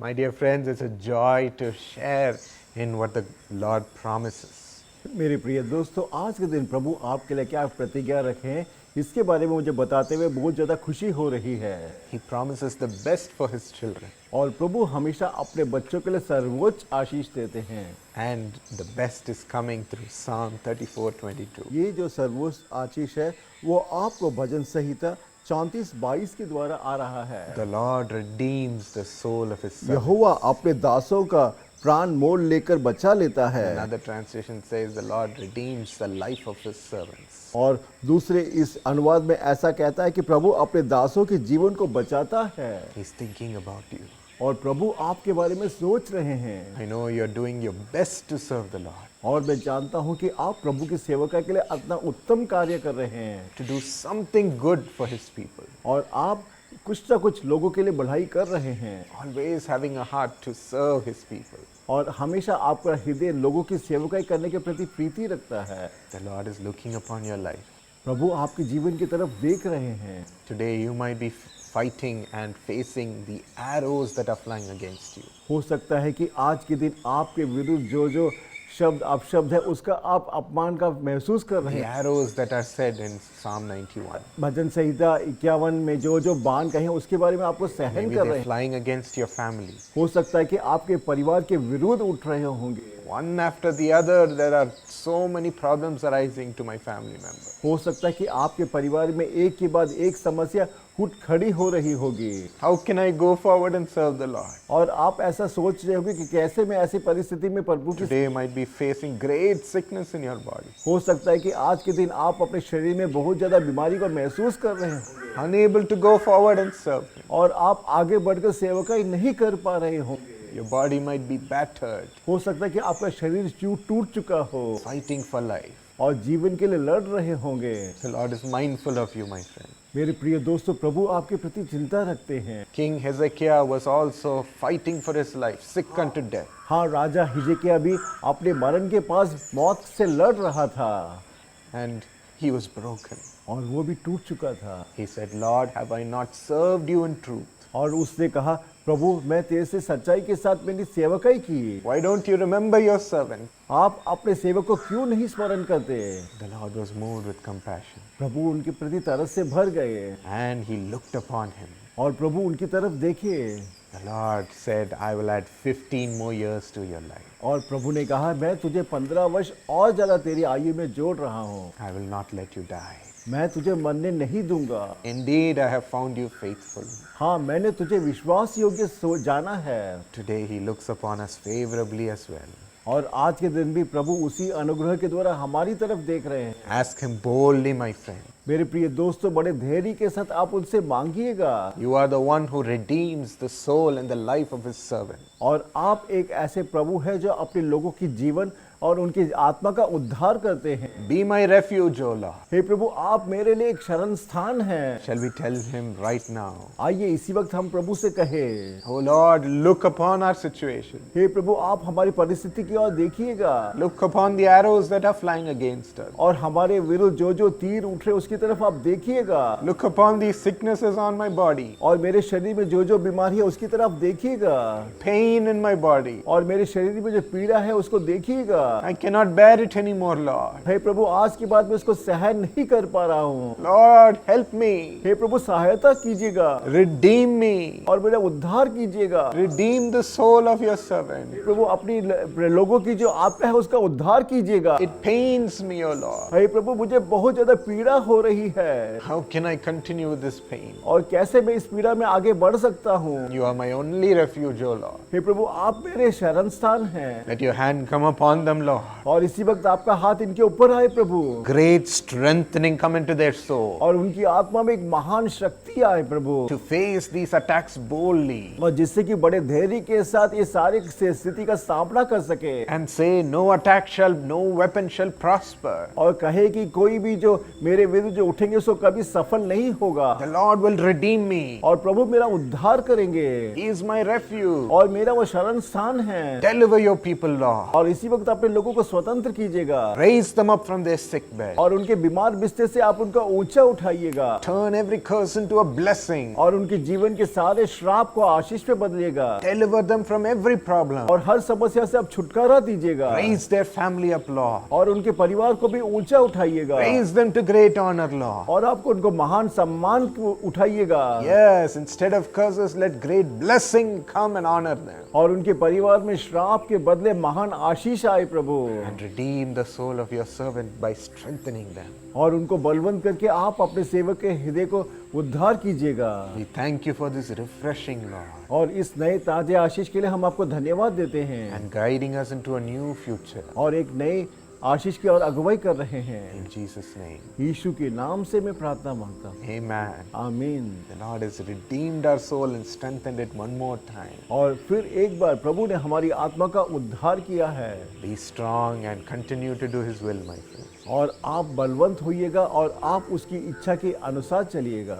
My dear friends, it's a joy to share in what the Lord promises. मेरे प्रिय दोस्तों, आज के दिन प्रभु आपके लिए क्या प्रतिज्ञा रखे हैं इसके बारे में मुझे बताते हुए बहुत ज़्यादा खुशी हो रही है। He promises the best for His children, और प्रभु हमेशा अपने बच्चों के लिए सर्वोच्च आशीष देते हैं। and the best is coming through Psalm 34:22. ये जो सर्वोच्च आशीष है वो आपको भजन संहिता 34:22 के द्वारा आ रहा है। The Lord redeems the soul of His servant. यहोवा अपने दासों का प्राण मोल लेकर बचा लेता है। Another translation says the Lord redeems the life of His servants. और दूसरे इस अनुवाद में ऐसा कहता है कि प्रभु अपने दासों के जीवन को बचाता है। He's thinking about you. और प्रभु आपके बारे में सोच रहे हैं। I know you're doing your best to serve the Lord, और मैं जानता हूं कि आप प्रभु की सेवका के लिए अपना उत्तम कार्य कर रहे हैं to do something good for His people. और आप कुछ ना कुछ लोगों के लिए भलाई कर रहे हैं Always having a heart to serve His people. और हमेशा आपका हृदय लोगों की सेवकाई करने के प्रति प्रीति रखता है। The Lord is looking upon your life. प्रभु आपके जीवन की तरफ देख रहे हैं। Today you might be fighting and facing the arrows that are flying against you. हो सकता है कि आज के दिन आपके विरुद्ध जो शब्द अपशब्द है उसका आप अपमान का महसूस कर रहे The हैं। arrows that are said in Psalm 91. भजन संहिता 51 में जो बाण कहे उसके बारे में आपको सहन Maybe कर रहे they're हैं। flying against your family. हो सकता है कि आपके परिवार के विरुद्ध उठ रहे होंगे। One after the other, there are so many problems arising to my family member. हो सकता है कि आपके परिवार में एक के बाद एक समस्या उठ खड़ी हो रही होगी How can I go forward and serve the Lord? और आप ऐसा सोच रहे होंगे कि कैसे मैं ऐसी परिस्थिति में प्रभु की Today might be facing great sickness in your body, हो सकता है कि आज के दिन आप अपने शरीर में बहुत ज्यादा बीमारी को महसूस कर रहे हैं unable to go forward and serve Him. और आप आगे बढ़कर सेवकाई नहीं कर पा रहे होंगे। Your body might be battered, हो सकता है कि आपका शरीर टूट चुका हो fighting for life. और जीवन के लिए लड़ रहे होंगे। The Lord is mindful of you, my friend. मेरे प्रिय दोस्तों, प्रभु आपके प्रति चिंता रखते हैं। King Hezekiah was also fighting for his life, sick unto death. हाँ, राजा हिजकिय्याह भी अपने मरण के पास मौत से लड़ रहा था And he was broken. और वो भी टूट चुका था। He said, Lord, have I not served you in truth? और उसने कहा, प्रभु मैं तेरे से सच्चाई के साथ मेरी सेवकाई की। Why don't you remember your servant? आप अपने सेवक को क्यों नहीं स्मरण करते? The Lord was moved with compassion. प्रभु उनके प्रति तरस से भर गए And he looked upon him. और प्रभु उनकी तरफ देखे The Lord said, I will add 15 more years to your life. और प्रभु ने कहा, मैं तुझे 15 वर्ष और ज्यादा तेरी आयु में जोड़ रहा हूँ। I will not let you die. मैं तुझे मरने नहीं दूंगा। Indeed, I have found you faithful. हाँ, मैंने तुझे विश्वास योग्य जाना है। Today he looks upon us favorably as well. और आज के दिन भी प्रभु उसी अनुग्रह के द्वारा हमारी तरफ देख रहे हैं। Ask him boldly, my friend. मेरे प्रिय दोस्तों, बड़े धैर्य के साथ आप उनसे मांगिएगा। You are the one who redeems the soul and the life of his servant. और आप एक ऐसे प्रभु हैं जो अपने लोगों की जीवन और उनकी आत्मा का उद्धार करते हैं। Be my refuge, O Lord. हे प्रभु, आप मेरे लिए एक शरण स्थान हैं। Shall we tell him right now? आइए इसी वक्त हम प्रभु से कहें, Oh Lord, look upon our situation. हे प्रभु, आप हमारी परिस्थिति की ओर देखिएगा Look upon the arrows that are flying against us. और हमारे विरुद्ध जो तीर उठ रहे उसकी तरफ आप देखिएगा Look upon these sicknesses on my body. और मेरे शरीर में जो बीमारी है उसकी तरफ देखिएगा Pain in my body. और मेरे शरीर में जो पीड़ा है उसको देखिएगा। I cannot bear it anymore, Lord. हे प्रभु, आज के बाद मैं इसको सहन नहीं कर पा रहा हूँ। Lord, help me. हे प्रभु, सहायता कीजिएगा Redeem me. और मेरा उद्धार कीजिएगा। Redeem the soul of your servant. प्रभु, अपनी लोगों की जो आत्मा है उसका उद्धार कीजिएगा। It pains me, O Lord. हे प्रभु, मुझे बहुत ज्यादा पीड़ा हो रही है How can I continue with this pain? और कैसे मैं इस पीड़ा में आगे बढ़ सकता हूँ? You are my only refuge, O Lord. हे प्रभु, आप मेरे शरण स्थान हैं Let your hand come upon them, Lord. और इसी वक्त आपका हाथ इनके ऊपर आए प्रभु Great strengthening come into their soul और उनकी आत्मा में एक महान शक्ति आए प्रभु to face these attacks boldly और जिससे कि बड़े धैर्य के साथ ये सारी स्थिति का सामना कर सके and say, no attack shall, no weapon shall prosper. और कहे कि कोई भी जो मेरे विरुद्ध जो उठेंगे उसको कभी सफल नहीं होगा The Lord will redeem me. और प्रभु मेरा उद्धार करेंगे He is my refuge. और मेरा वो शरण स्थान है। Deliver your people, Lord. और इसी वक्त अपने लोगों को स्वतंत्र कीजिएगा Raise them up from their sick bed. और उनके बीमार बिस्तर से आप उनका ऊंचा उठाइएगा Turn every curse into a blessing. और उनके जीवन के सारे श्राप को आशीष में बदलिएगा Deliver them from every problem. और हर समस्या से आप छुटकारा दीजिएगा Raise their family up, Lord. और उनके परिवार को भी ऊंचा उठाइएगा Raise them to great honor, Lord. और आपको उनको महान सम्मान को उठाइएगा Yes, instead of curses, let great blessing come and honor them. और उनके परिवार में श्राप के बदले महान आशीष आए प्रभु And redeem the soul of your servant by strengthening them. और उनको बलवंत करके आप अपने सेवक के हृदय को उद्धार कीजिएगा We thank you for this refreshing, Lord, और इस नए ताजे आशीष के लिए हम आपको धन्यवाद देते हैं and guiding us into a new future. और एक नए आशीष की और अगुवाई कर रहे हैं In Jesus' name. यीशु के नाम से मैं प्रार्थना मांगता हूँ Amen. आमीन The Lord has redeemed our soul and strengthened it one more time. और फिर एक बार प्रभु ने हमारी आत्मा का उद्धार किया है Be strong and continue to do His will, my friends. और आप बलवंत होइएगा और आप उसकी इच्छा के अनुसार चलिएगा